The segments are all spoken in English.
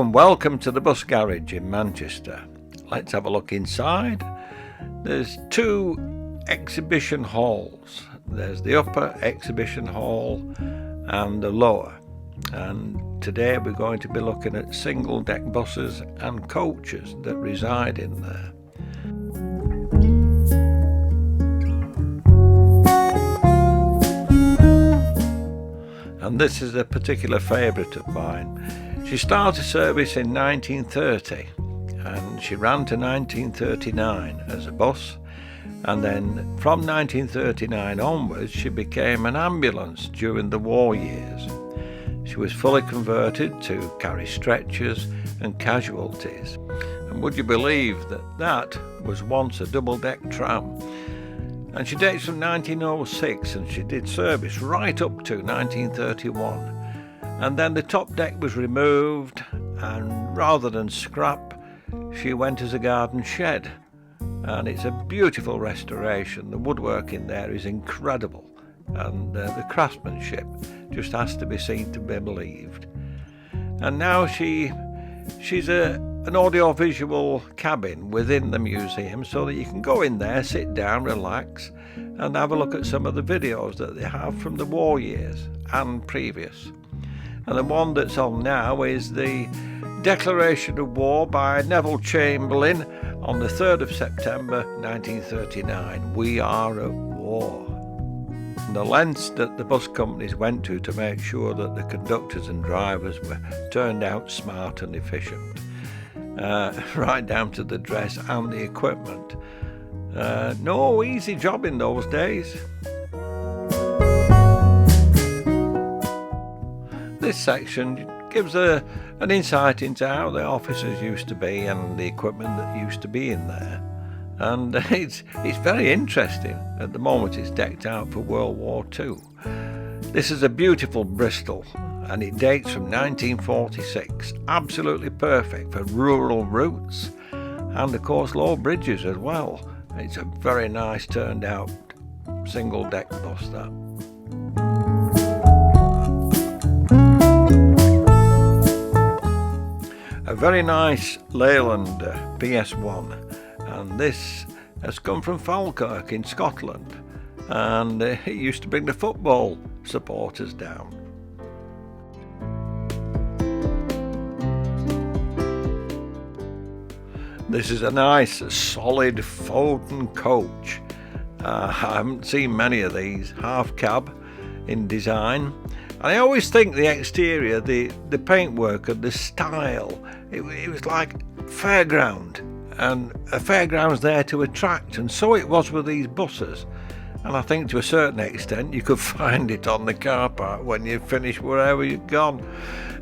and welcome to the bus garage in Manchester. Let's have a look inside. There's two exhibition halls. There's the upper exhibition hall and the lower. And today we're going to be looking at single deck buses and coaches that reside in there. And this is a particular favourite of mine. She started service in 1930 and she ran to 1939 as a bus, and then from 1939 onwards she became an ambulance during the war years. She was fully converted to carry stretchers and casualties, and would you believe that that was once a double-deck tram? And she dates from 1906 and she did service right up to 1931. And then the top deck was removed, and rather than scrap, she went as a garden shed. And it's a beautiful restoration. The woodwork in there is incredible, and the craftsmanship just has to be seen to be believed. And now she's an audio-visual cabin within the museum, so that you can go in there, sit down, relax, and have a look at some of the videos that they have from the war years and previous. And the one that's on now is the Declaration of War by Neville Chamberlain on the 3rd of September 1939. We are at war. And the lengths that the bus companies went to make sure that the conductors and drivers were turned out smart and efficient, right down to the dress and the equipment. No easy job in those days. This section gives an insight into how the offices used to be and the equipment that used to be in there. And it's very interesting. At the moment it's decked out for World War II. This is a beautiful Bristol, and it dates from 1946. Absolutely perfect for rural routes and of course low bridges as well. It's a very nice turned out single deck bus, that. A very nice Leyland PS1, and this has come from Falkirk in Scotland, and it used to bring the football supporters down. This is a nice solid Foden coach. I haven't seen many of these, half cab in design. And I always think the exterior, the paintwork and the style, it was like fairground, and a fairground's there to attract, and so it was with these buses. And I think to a certain extent you could find it on the car park when you finish wherever you've gone.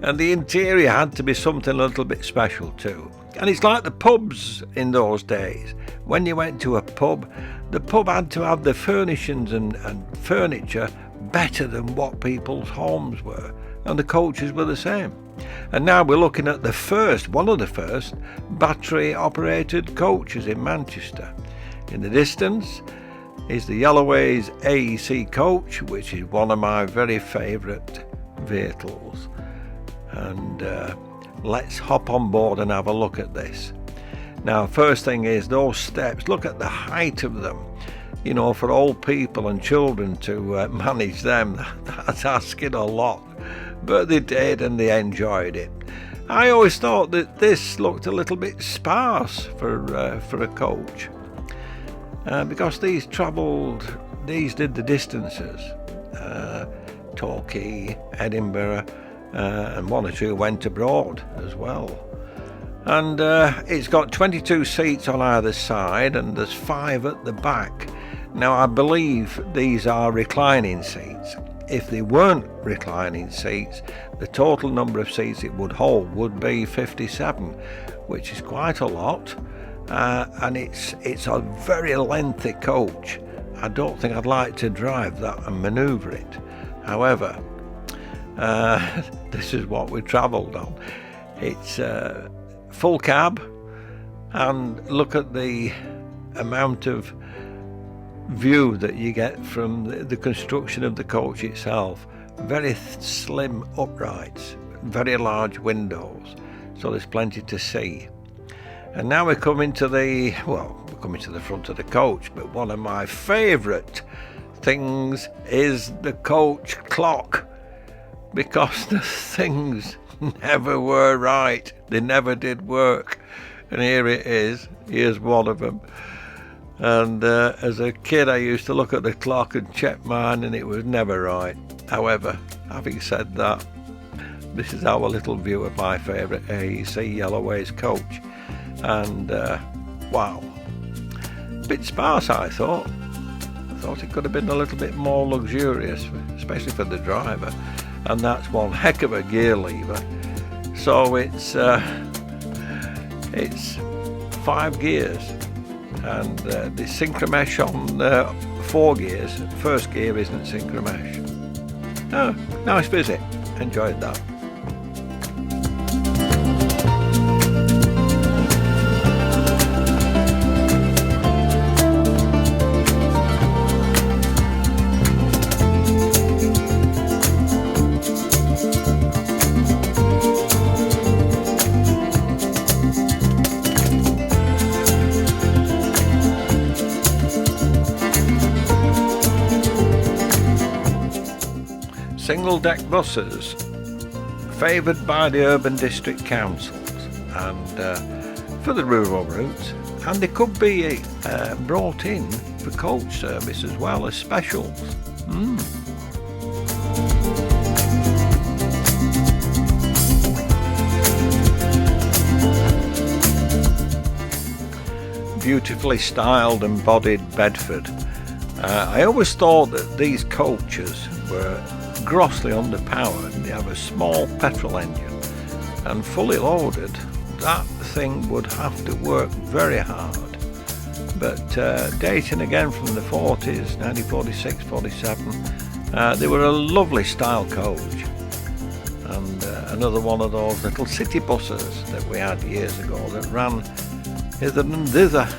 And the interior had to be something a little bit special too. And it's like the pubs in those days. When you went to a pub, the pub had to have the furnishings and furniture better than what people's homes were, and the coaches were the same. And now we're looking at one of the first battery operated coaches in Manchester. In the distance is the Yellowways AEC coach, which is one of my very favourite vehicles. And let's hop on board and have a look at this. Now, first thing is those steps. Look at the height of them. You know, for old people and children to manage them, that's asking a lot. But they did, and they enjoyed it. I always thought that this looked a little bit sparse for a coach, because these did the distances. Torquay, Edinburgh, and one or two went abroad as well. And it's got 22 seats on either side, and there's 5 at the back. Now, I believe these are reclining seats. If they weren't reclining seats, the total number of seats it would hold would be 57, which is quite a lot. And it's a very lengthy coach. I don't think I'd like to drive that and manoeuvre it. However, this is what we travelled on. It's full cab, and look at the amount of view that you get from the construction of the coach itself. Very slim uprights, very large windows, so there's plenty to see. And now we're coming to the front of the coach, but one of my favourite things is the coach clock, because the things never were right. They never did work. And here it is. Here's one of them. And as a kid, I used to look at the clock and check mine, and it was never right. However, having said that, this is our little view of my favourite AEC Yellowways coach. And wow, a bit sparse, I thought. I thought it could have been a little bit more luxurious, especially for the driver. And that's one heck of a gear lever. So it's 5 gears, and the synchromesh on 4 gears. First gear isn't synchromesh. Oh, nice visit. Enjoyed that. Single-deck buses favoured by the urban district councils and for the rural routes, and they could be brought in for coach service as well as specials. Beautifully styled and bodied Bedford. I always thought that these coaches were grossly underpowered. They have a small petrol engine, and fully loaded, that thing would have to work very hard. But dating again from the 40s, 1946, 47, they were a lovely style coach, and another one of those little city buses that we had years ago that ran hither and thither.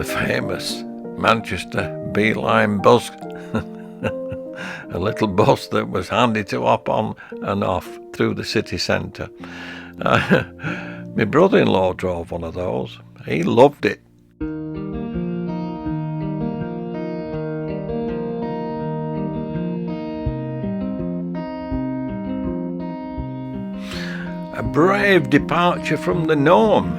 Famous Manchester Beeline bus, a little bus that was handy to hop on and off through the city centre. My brother-in-law drove one of those. He loved it. A brave departure from the norm.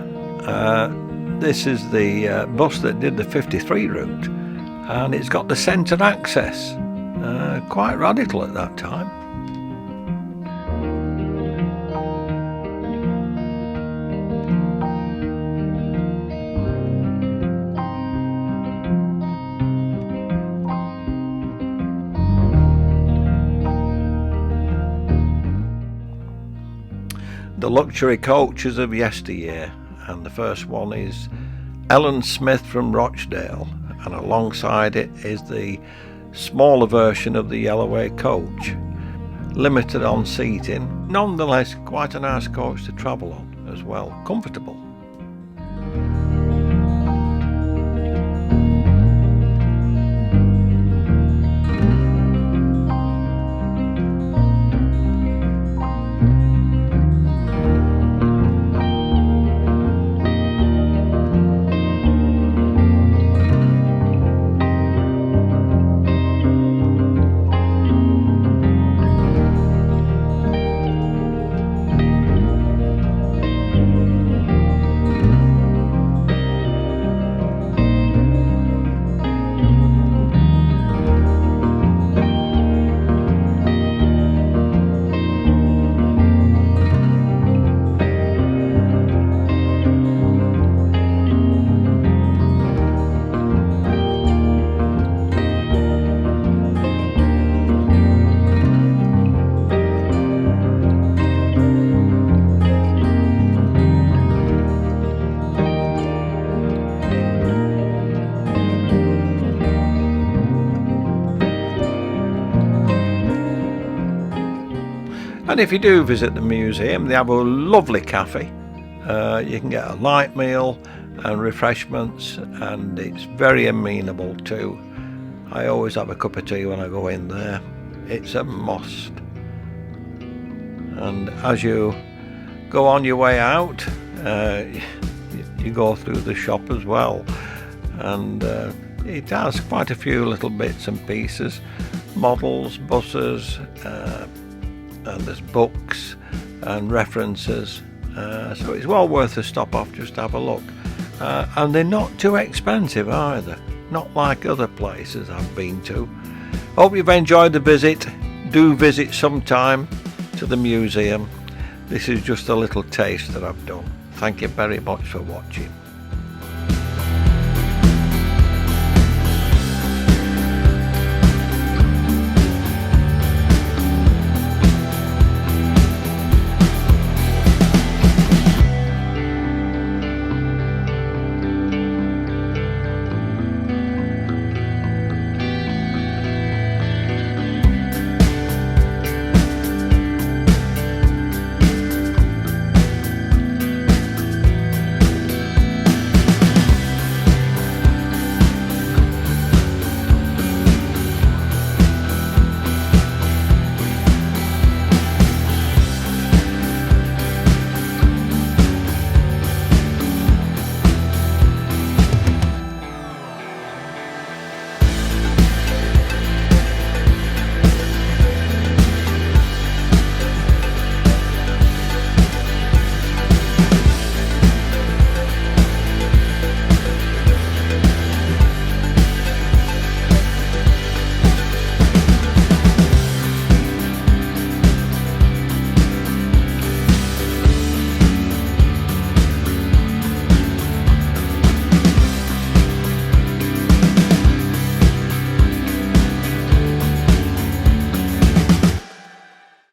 This is the bus that did the 53 route, and it's got the centre access. Quite radical at that time. The luxury coaches of yesteryear, and the first one is Ellen Smith from Rochdale, and alongside it is the smaller version of the Yellowway coach, limited on seating, nonetheless quite a nice coach to travel on as well, comfortable. And if you do visit the museum, they have a lovely cafe. You can get a light meal and refreshments, and it's very amenable too. I always have a cup of tea when I go in there. It's a must. And as you go on your way out, you go through the shop as well, and it has quite a few little bits and pieces, models, buses, and there's books and references, so it's well worth a stop off just to have a look. And they're not too expensive either, not like other places I've been to. Hope you've enjoyed the visit. Do visit sometime to the museum. This is just a little taste that I've done. Thank you very much for watching.